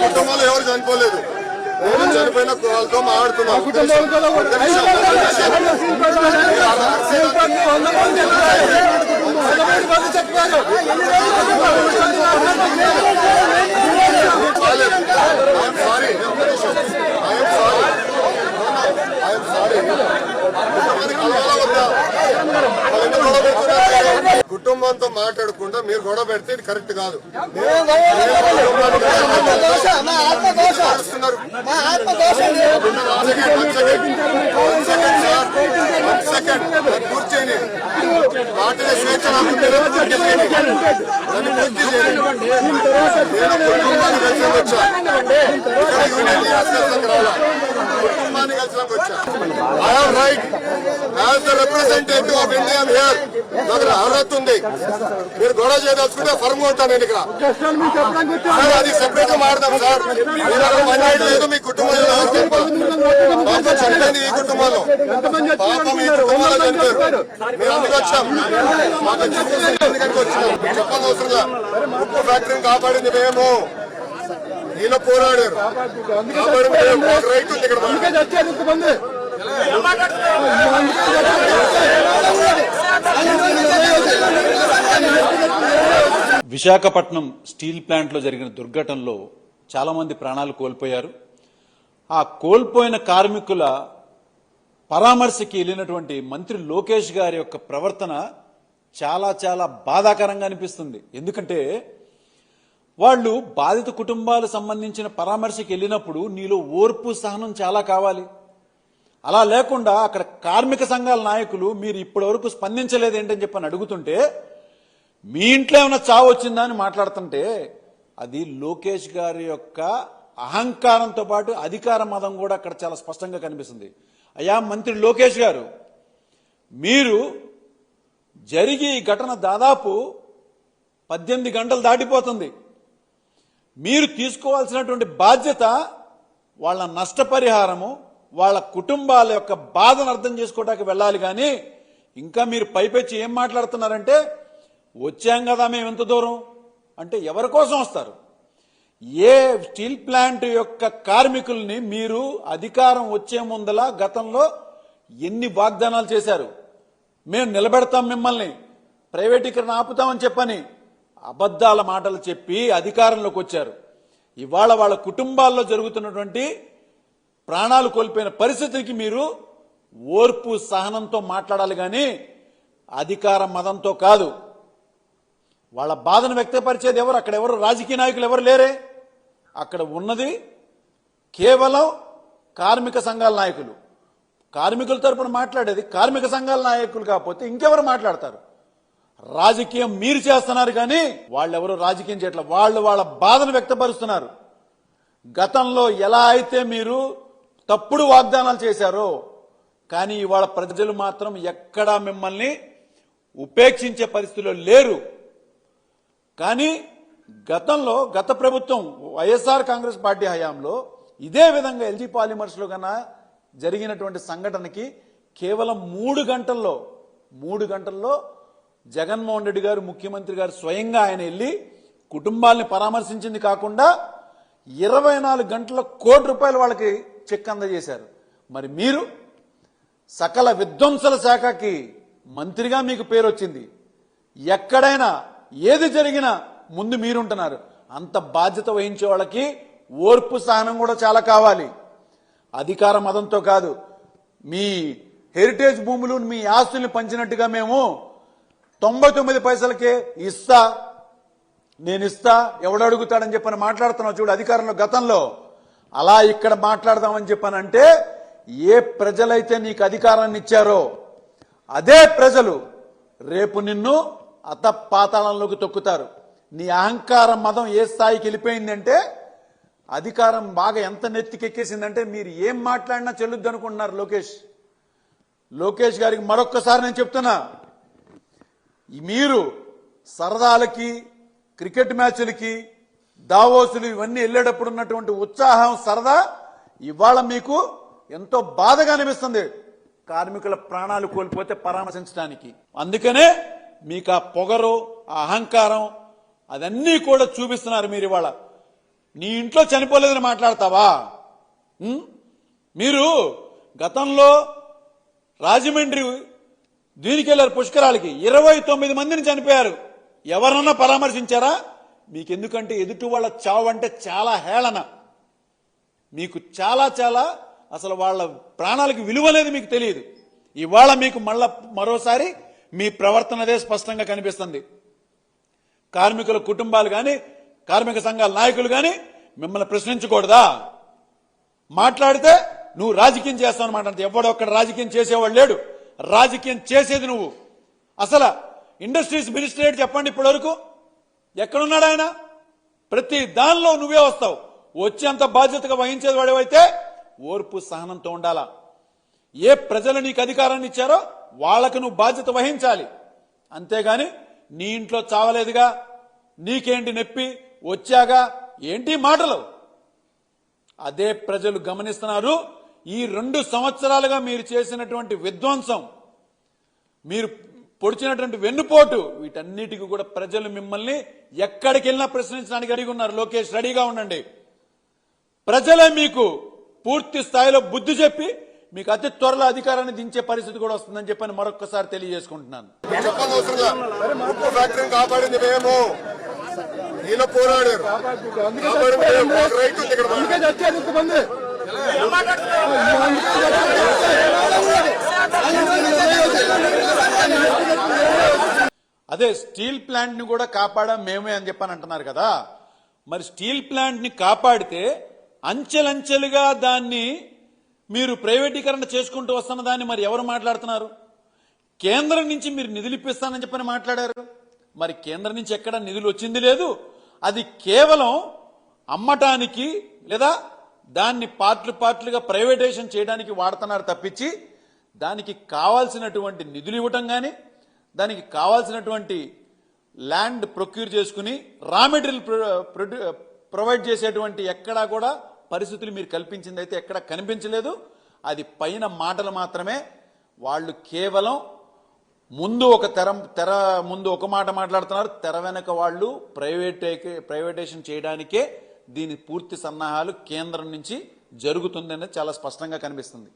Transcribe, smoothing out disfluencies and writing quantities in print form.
కుటుంబంలో ఎవరు చనిపోలేదు, నేను చనిపోయిన వాళ్ళతో మాట్లాడుతున్నాను. కుటుంబంతో మాట్లాడకుండా మీరు గొడవ పెడితే ఇది కరెక్ట్ కాదు. కూర్చొని వాటిని స్వేచ్ఛ కుటుంబాన్ని కలిసినాక వచ్చా. I have right as the representative of India here. నాకు అర్హత ఉంది. మీరు గొడవ చేయదలుచుకుంటే ఫర్మ్ ఉంటాను నేను ఇక్కడ. అది సెపరేట్ గా మాడదాం సార్. మీరు అక్కడ పని లేదు, మీ కుటుంబంలో పాపం చనిపోయింది, ఈ కుటుంబంలో పాపం ఈ కుటుంబంలో చనిపోయారు. మీరు అందుకు వచ్చాం, మాకు ఎందుకంటే వచ్చినాం చెప్పని అవసరంగా. ఉప్పు ఫ్యాక్టరీని కాపాడింది మేము, ఈయన పోరాడారు కాపాడింది మాకు రైట్ ఉంది ఇక్కడ. విశాఖపట్నం స్టీల్ ప్లాంట్ లో జరిగిన దుర్ఘటనలో చాలా మంది ప్రాణాలు కోల్పోయారు. ఆ కోల్పోయిన కార్మికుల పరామర్శకి వెళ్ళినటువంటి మంత్రి లోకేష్ గారి యొక్క ప్రవర్తన చాలా చాలా బాధాకరంగా అనిపిస్తుంది. ఎందుకంటే వాళ్ళు బాధిత కుటుంబాలు సంబంధించిన పరామర్శకి వెళ్ళినప్పుడు నీలో ఓర్పు సహనం చాలా కావాలి. అలా లేకుండా అక్కడ కార్మిక సంఘాల నాయకులు మీరు ఇప్పటి వరకు స్పందించలేదు ఏంటని చెప్పని అడుగుతుంటే మీ ఇంట్లో ఏమైనా చావు వచ్చిందా అని మాట్లాడుతుంటే అది లోకేష్ గారి యొక్క అహంకారంతో పాటు అధికార మదం కూడా అక్కడ చాలా స్పష్టంగా కనిపిస్తుంది. అయ్యా మంత్రి లోకేష్ గారు, మీరు జరిగి ఈ ఘటన దాదాపు 18 గంటలు దాటిపోతుంది. మీరు తీసుకోవాల్సినటువంటి బాధ్యత వాళ్ళ నష్టపరిహారము, వాళ్ళ కుటుంబాల యొక్క బాధను అర్థం చేసుకోవడానికి వెళ్ళాలి. కానీ ఇంకా మీరు పైపెచ్చి ఏం మాట్లాడుతున్నారంటే వచ్చాం కదా మేము ఎంత దూరం అంటే ఎవరి కోసం వస్తారు? ఏ స్టీల్ ప్లాంట్ యొక్క కార్మికుల్ని మీరు అధికారం వచ్చే ముందల గతంలో ఎన్ని వాగ్దానాలు చేశారు? మేము నిలబెడతాం, మిమ్మల్ని ప్రైవేటీకరణ ఆపుతామని చెప్పని అబద్ధాల మాటలు చెప్పి అధికారంలోకి వచ్చారు. ఇవాళ వాళ్ళ కుటుంబాల్లో జరుగుతున్నటువంటి ప్రాణాలు కోల్పోయిన పరిస్థితికి మీరు ఓర్పు సహనంతో మాట్లాడాలి కానీ అధికార మదంతో కాదు. వాళ్ళ బాధను వ్యక్తపరిచేది ఎవరు? అక్కడ ఎవరు రాజకీయ నాయకులు ఎవరు లేరే. అక్కడ ఉన్నది కేవలం కార్మిక సంఘాల నాయకులు. కార్మికుల తరపున మాట్లాడేది కార్మిక సంఘాల నాయకులు కాకపోతే ఇంకెవరు మాట్లాడతారు? రాజకీయం మీరు చేస్తున్నారు కానీ వాళ్ళెవరు రాజకీయం చేయట్లేదు. వాళ్ళు వాళ్ళ బాధను వ్యక్తపరుస్తున్నారు. గతంలో ఎలా అయితే మీరు తప్పుడు వాగ్దానాలు చేశారో కానీ ఇవాళ ప్రజలు మాత్రం ఎక్కడా మిమ్మల్ని ఉపేక్షించే పరిస్థితిలో లేరు. కానీ గతంలో గత ప్రభుత్వం వైఎస్ఆర్ కాంగ్రెస్ పార్టీ హయాంలో ఇదే విధంగా ఎల్జీ పాలిమర్స్ లో కన్నా జరిగినటువంటి సంఘటనకి కేవలం 3 గంటల్లో జగన్మోహన్ రెడ్డి గారు ముఖ్యమంత్రి గారు స్వయంగా ఆయన వెళ్ళి కుటుంబాలని పరామర్శించింది కాకుండా 24 గంటల ₹1 వాళ్ళకి చెక్ అందజేశారు. మరి మీరు సకల విధ్వంసల శాఖకి మంత్రిగా మీకు పేరు వచ్చింది. ఎక్కడైనా ఏది జరిగినా ముందు మీరుంటున్నారు. అంత బాధ్యత వహించే వాళ్ళకి ఓర్పు సహనం కూడా చాలా కావాలి. అధికార మదంతో కాదు. మీ హెరిటేజ్ భూములు మీ ఆస్తుల్ని పంచినట్టుగా మేము 99 పైసలకే ఇస్తా, నేను ఇస్తా, ఎవడు అడుగుతాడని చెప్పని మాట్లాడుతున్నావు చూడు అధికారంలో. గతంలో అలా ఇక్కడ మాట్లాడదామని చెప్పానంటే ఏ ప్రజలైతే నీకు అధికారాన్ని ఇచ్చారో అదే ప్రజలు రేపు నిన్ను అతపాతాళంలోకి తొక్కుతారు. నీ అహంకార మదం ఏ స్థాయికి వెళ్ళిపోయిందంటే అధికారం బాగా ఎంత నెత్తికెక్కేసిందంటే మీరు ఏం మాట్లాడినా చెల్లుద్ది అనుకుంటున్నారు లోకేష్ గారికి మరొక్కసారి నేను చెప్తున్నా, మీరు సరదాలకి క్రికెట్ మ్యాచ్లకి దావోసులు ఇవన్నీ వెళ్ళేటప్పుడు ఉన్నటువంటి ఉత్సాహం సరదా ఇవాళ మీకు ఎంతో బాధగా అనిపిస్తుంది కార్మికుల ప్రాణాలు కోల్పోతే పరామర్శించడానికి. అందుకనే మీకు ఆ పొగరు ఆ అహంకారం అదన్నీ కూడా చూపిస్తున్నారు. మీరు ఇవాళ నీ ఇంట్లో చనిపోలేదని మాట్లాడతావా? మీరు గతంలో రాజమండ్రి దీనికి వెళ్ళారు పుష్కరాలకి, 29 మందిని చనిపోయారు. ఎవరన్నా పరామర్శించారా? మీకు ఎందుకంటే ఎదుటి వాళ్ళ చావు అంటే చాలా హేళన, మీకు చాలా చాలా అసలు వాళ్ళ ప్రాణాలకు విలువ లేదు, మీకు తెలియదు. ఇవాళ మీకు మరోసారి మీ ప్రవర్తన అదే స్పష్టంగా కనిపిస్తుంది. కార్మికుల కుటుంబాలు కానీ కార్మిక సంఘాల నాయకులు కానీ మిమ్మల్ని ప్రశ్నించకూడదా? మాట్లాడితే నువ్వు రాజకీయం చేస్తావు మాట్లాడితే ఎవడొక్కడ రాజకీయం చేసేవాడు లేడు. రాజకీయం చేసేది నువ్వు. అసలు ఇండస్ట్రీస్ మినిస్టర్ చెప్పండి ఇప్పటివరకు ఎక్కడున్నాడు ఆయన? ప్రతి దానిలో నువ్వే వస్తావు. వచ్చేంత బాధ్యతగా వహించేది వాడేవైతే ఓర్పు సహనంతో ఉండాలా. ఏ ప్రజలు నీకు అధికారాన్ని ఇచ్చారో వాళ్లకు నువ్వు బాధ్యత వహించాలి. అంతేగాని నీ ఇంట్లో చావలేదుగా, నీకేంటి నొప్పి, వచ్చాగా ఏంటి మాటలు? అదే ప్రజలు గమనిస్తున్నారు. ఈ 2 సంవత్సరాలుగా మీరు చేసినటువంటి విధ్వంసం, మీరు పొడిచినటువంటి వెన్నుపోటు, వీటన్నిటికీ కూడా ప్రజలు మిమ్మల్ని ఎక్కడికి వెళ్ళినా ప్రశ్నించడానికి రెడీగా ఉన్నారు. లోకేష్ రెడీగా ఉండండి. ప్రజలే మీకు పూర్తి స్థాయిలో బుద్ధి చెప్పి మీకు అతి త్వరలో అధికారాన్ని దించే పరిస్థితి కూడా వస్తుందని చెప్పని మరొకసారి తెలియజేసుకుంటున్నాను. ఉప్పు ఫ్యాక్టరీని కాపాడింది మేము, ఈయన పోరాడారు. రైట్ ఉంది ఇక్కడ. అదే స్టీల్ ప్లాంట్ ని కూడా కాపాడాం మేమే అని చెప్పని అంటున్నారు కదా. మరి స్టీల్ ప్లాంట్ ని కాపాడితే అంచెలంచెలుగా దాన్ని మీరు ప్రైవేటీకరణ చేసుకుంటూ వస్తున్న దాన్ని మరి ఎవరు మాట్లాడుతున్నారు? కేంద్రం నుంచి మీరు నిధులు ఇప్పిస్తానని చెప్పని మాట్లాడారు. మరి కేంద్రం నుంచి ఎక్కడ నిధులు వచ్చింది లేదు. అది కేవలం అమ్మటానికి లేదా దాన్ని పార్ట్లుగా ప్రైవేటైజేషన్ చేయడానికి వాడుతున్నారు తప్పించి దానికి కావాల్సినటువంటి నిధులు ఇవ్వటం కానీ దానికి కావాల్సినటువంటి ల్యాండ్ ప్రొక్యూర్ చేసుకుని రా మెటీరియల్ ప్రొవైడ్ చేసేటువంటి ఎక్కడా కూడా పరిస్థితులు మీరు కల్పించింది అయితే ఎక్కడ కనిపించలేదు. అది పైన మాటలు మాత్రమే. వాళ్ళు కేవలం ముందు ఒక తెర ముందు ఒక మాట మాట్లాడుతున్నారు, తెర వెనక వాళ్ళు ప్రైవేటైజేషన్ చేయడానికే దీని పూర్తి సన్నాహాలు కేంద్రం నుంచి జరుగుతుందనేది చాలా స్పష్టంగా కనిపిస్తుంది.